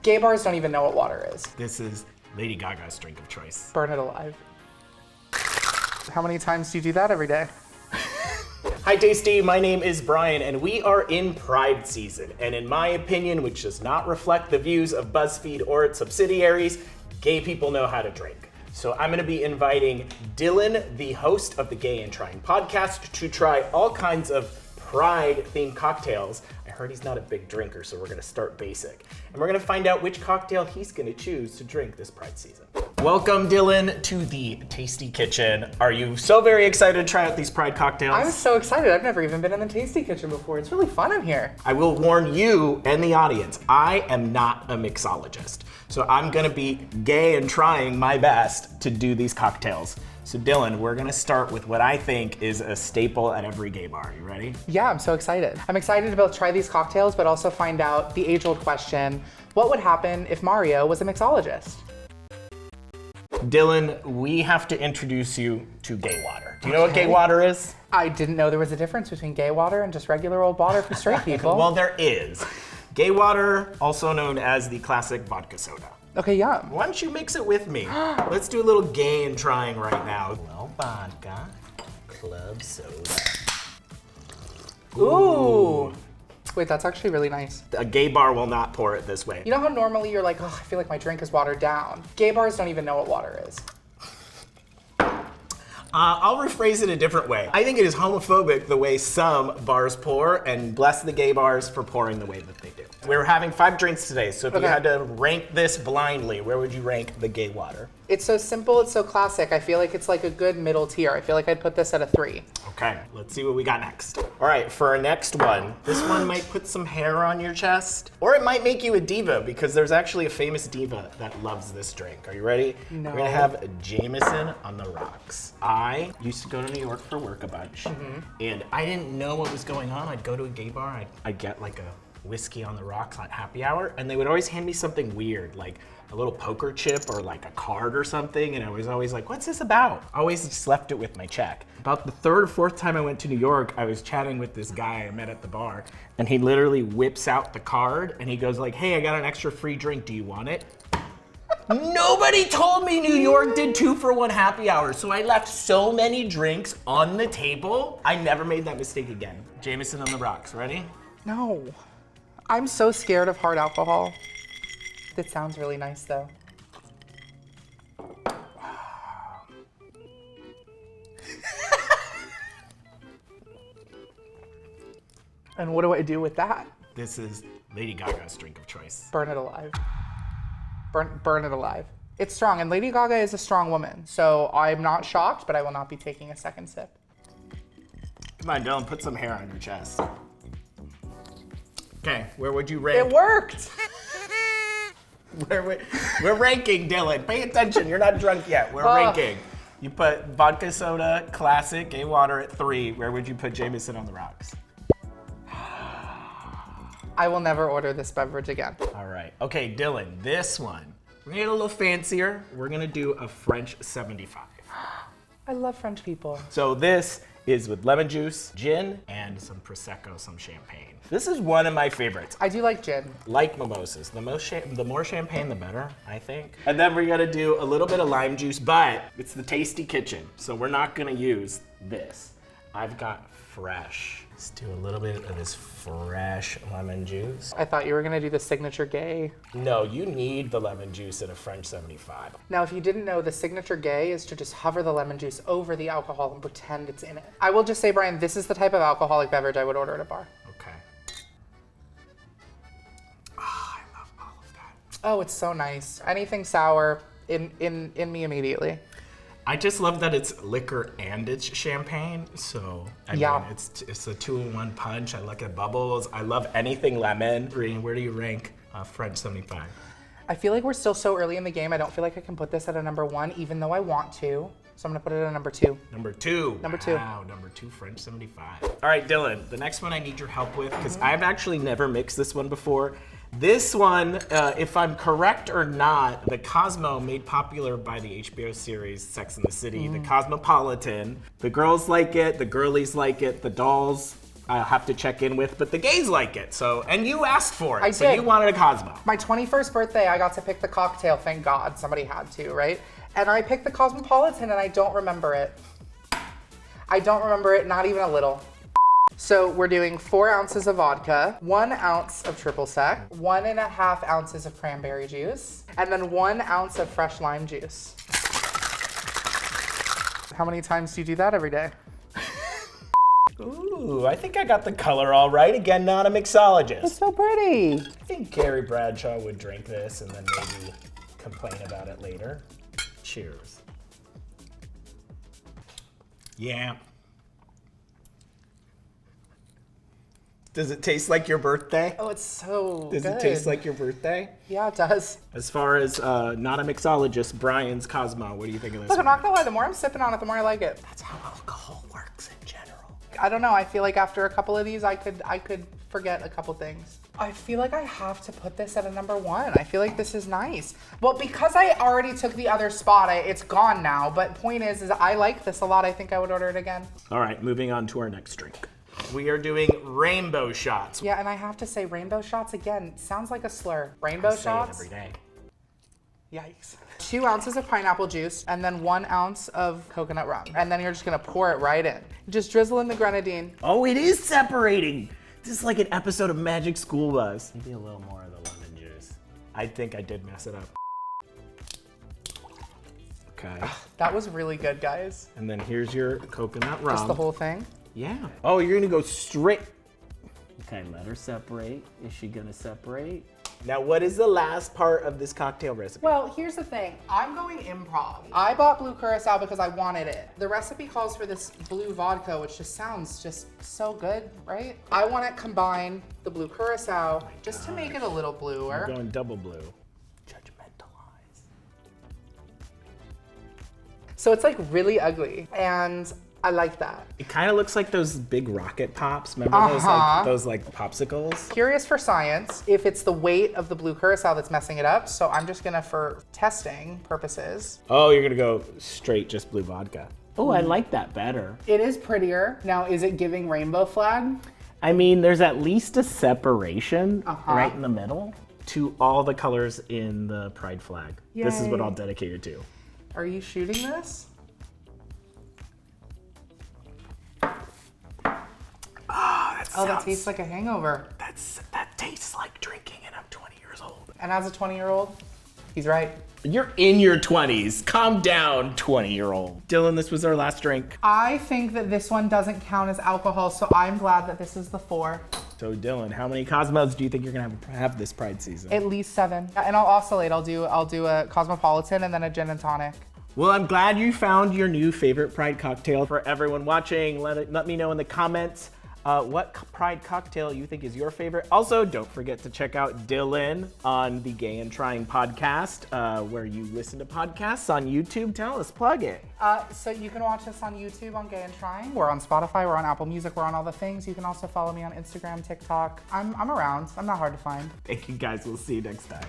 Gay bars don't even know what water is. This is Lady Gaga's drink of choice. Burn it alive. How many times do you do that every day? Hi Tasty, my name is Brian and we are in Pride season. And in my opinion, which does not reflect the views of BuzzFeed or its subsidiaries, gay people know how to drink. So I'm gonna be inviting Dylan, the host of the Gay and Trying podcast, to try all kinds of Pride-themed cocktails. I heard he's not a big drinker, so we're gonna start basic. And we're gonna find out which cocktail he's gonna choose to drink this Pride season. Welcome, Dylan, to the Tasty Kitchen. Are you so very excited to try out these Pride cocktails? I'm so excited. I've never even been in the Tasty Kitchen before. It's really fun in here. I will warn you and the audience, I am not a mixologist. So I'm gonna be gay and trying my best to do these cocktails. So Dylan, we're gonna start with what I think is a staple at every gay bar. You ready? Yeah, I'm so excited. I'm excited to both try these cocktails, but also find out the age-old question, what would happen if Mario was a mixologist? Dylan, we have to introduce you to gay water. Do you know what gay water is? I didn't know there was a difference between gay water and just regular old water for straight people. Well, there is. Gay water, also known as the classic vodka soda. Okay, yum. Why don't you mix it with me? Let's do a little gay and trying right now. Well, vodka, club soda. Ooh. Wait, that's actually really nice. A gay bar will not pour it this way. You know how normally you're like, oh, I feel like my drink is watered down. Gay bars don't even know what water is. I'll rephrase it a different way. I think it is homophobic the way some bars pour, and bless the gay bars for pouring the way that they do. We're having 5 drinks today, so if you had to rank this blindly, where would you rank the gay water? It's so simple, it's so classic. I feel like it's like a good middle tier. I feel like I'd put this at a 3. Okay, let's see what we got next. All right, for our next one, this one might put some hair on your chest, or it might make you a diva, because there's actually a famous diva that loves this drink. Are you ready? No. We're gonna have Jameson on the rocks. I used to go to New York for work a bunch, and I didn't know what was going on. I'd go to a gay bar, I'd get like a whiskey on the rocks on happy hour, and they would always hand me something weird, like a little poker chip or like a card or something, and I was always like, what's this about? I always just left it with my check. About the 3rd or 4th time I went to New York, I was chatting with this guy I met at the bar, and he literally whips out the card, and he goes like, hey, I got an extra free drink, do you want it? Nobody told me New York did 2-for-1 happy hour, so I left so many drinks on the table. I never made that mistake again. Jameson on the rocks, ready? No. I'm so scared of hard alcohol. It sounds really nice though. And what do I do with that? This is Lady Gaga's drink of choice. Burn it alive. Burn it alive. It's strong, and Lady Gaga is a strong woman, so I'm not shocked, but I will not be taking a second sip. Come on, Dylan, put some hair on your chest. Okay, where would you rank? It worked! We're ranking, Dylan. Pay attention, you're not drunk yet. We're ranking. You put vodka soda, classic, gay water at 3. Where would you put Jameson on the rocks? I will never order this beverage again. All right, okay, Dylan, this one. We're gonna get a little fancier. We're gonna do a French 75. I love French people. So this is with lemon juice, gin, and some Prosecco, some champagne. This is one of my favorites. I do like gin. Like mimosas. The more champagne, the better, I think. And then we're gonna do a little bit of lime juice, but it's the Tasty Kitchen, so we're not gonna use this. I've got fresh. Let's do a little bit of this fresh lemon juice. I thought you were gonna do the signature gay. No, you need the lemon juice in a French 75. Now, if you didn't know, the signature gay is to just hover the lemon juice over the alcohol and pretend it's in it. I will just say, Brian, this is the type of alcoholic beverage I would order at a bar. Okay. Oh, I love all of that. Oh, it's so nice. Anything sour, in me immediately. I just love that it's liquor and it's champagne. So, I mean, it's a 2-in-1 punch. I look at bubbles. I love anything lemon. Where do you rank French 75? I feel like we're still so early in the game. I don't feel like I can put this at a number 1, even though I want to. So I'm gonna put it at a number 2. Number 2. Number 2. Wow, number 2, French 75. All right, Dylan, the next one I need your help with, because I've actually never mixed this one before. This one, if I'm correct or not, the Cosmo made popular by the HBO series Sex and the City, the Cosmopolitan. The girls like it, the girlies like it, the dolls I'll have to check in with, but the gays like it. So, and you asked for it. I so did. You wanted a Cosmo. My 21st birthday, I got to pick the cocktail. Thank God somebody had to, right? And I picked the Cosmopolitan, and I don't remember it. I don't remember it, not even a little. So we're doing 4 ounces of vodka, 1 ounce of triple sec, 1.5 ounces of cranberry juice, and then 1 ounce of fresh lime juice. How many times do you do that every day? Ooh, I think I got the color all right. Again, not a mixologist. It's so pretty. I think Carrie Bradshaw would drink this and then maybe complain about it later. Cheers. Yeah. Does it taste like your birthday? Oh, it's so Does good. it taste like your birthday? Yeah, it does. As far as not a mixologist, Brian's Cosmo, what do you think of this Look, I'm one? not gonna lie, the more I'm sipping on it, the more I like it. That's how alcohol works in general. I don't know, I feel like after a couple of these, I could forget a couple things. I feel like I have to put this at a number 1. I feel like this is nice. Well, because I already took the other spot, it's gone now, but point is I like this a lot. I think I would order it again. All right, moving on to our next drink. We are doing rainbow shots. Yeah, and I have to say rainbow shots again, sounds like a slur. Rainbow shots? I say it every day. Yikes. 2 ounces of pineapple juice and then 1 ounce of coconut rum. And then you're just gonna pour it right in. Just drizzle in the grenadine. Oh, it is separating. This is like an episode of Magic School Bus. Maybe a little more of the lemon juice. I think I did mess it up. Okay. That was really good, guys. And then here's your coconut rum. Just the whole thing. Yeah. Oh, you're gonna go straight. Okay, let her separate. Is she gonna separate? Now, what is the last part of this cocktail recipe? Well, here's the thing. I'm going improv. I bought blue curacao because I wanted it. The recipe calls for this blue vodka, which just sounds just so good, right? I want to combine the blue curacao just to make it a little bluer. We're going double blue. Judgmentalize. So it's like really ugly, and I like that. It kind of looks like those big rocket pops. Remember those like popsicles? Curious for science if it's the weight of the blue curacao that's messing it up. So I'm just gonna, for testing purposes. Oh, you're gonna go straight just blue vodka. Oh, I like that better. It is prettier. Now, is it giving rainbow flag? I mean, there's at least a separation right in the middle. To all the colors in the pride flag. This is what Yay. I'll dedicate it to. Are you shooting this? That tastes like a hangover. That tastes like drinking and I'm 20 years old. And as a 20-year-old, he's right. You're in your 20s. Calm down, 20-year-old. Dylan, this was our last drink. I think that this one doesn't count as alcohol, so I'm glad that this is the 4. So Dylan, how many Cosmos do you think you're gonna have this Pride season? At least 7. And I'll oscillate. I'll do a Cosmopolitan and then a gin and tonic. Well, I'm glad you found your new favorite Pride cocktail. For everyone watching, let me know in the comments what Pride cocktail you think is your favorite. Also, don't forget to check out Dylan on the Gay and Trying podcast, where you listen to podcasts on YouTube. Tell us, plug it. So you can watch us on YouTube on Gay and Trying. We're on Spotify, we're on Apple Music, we're on all the things. You can also follow me on Instagram, TikTok. I'm around. I'm not hard to find. Thank you guys. We'll see you next time.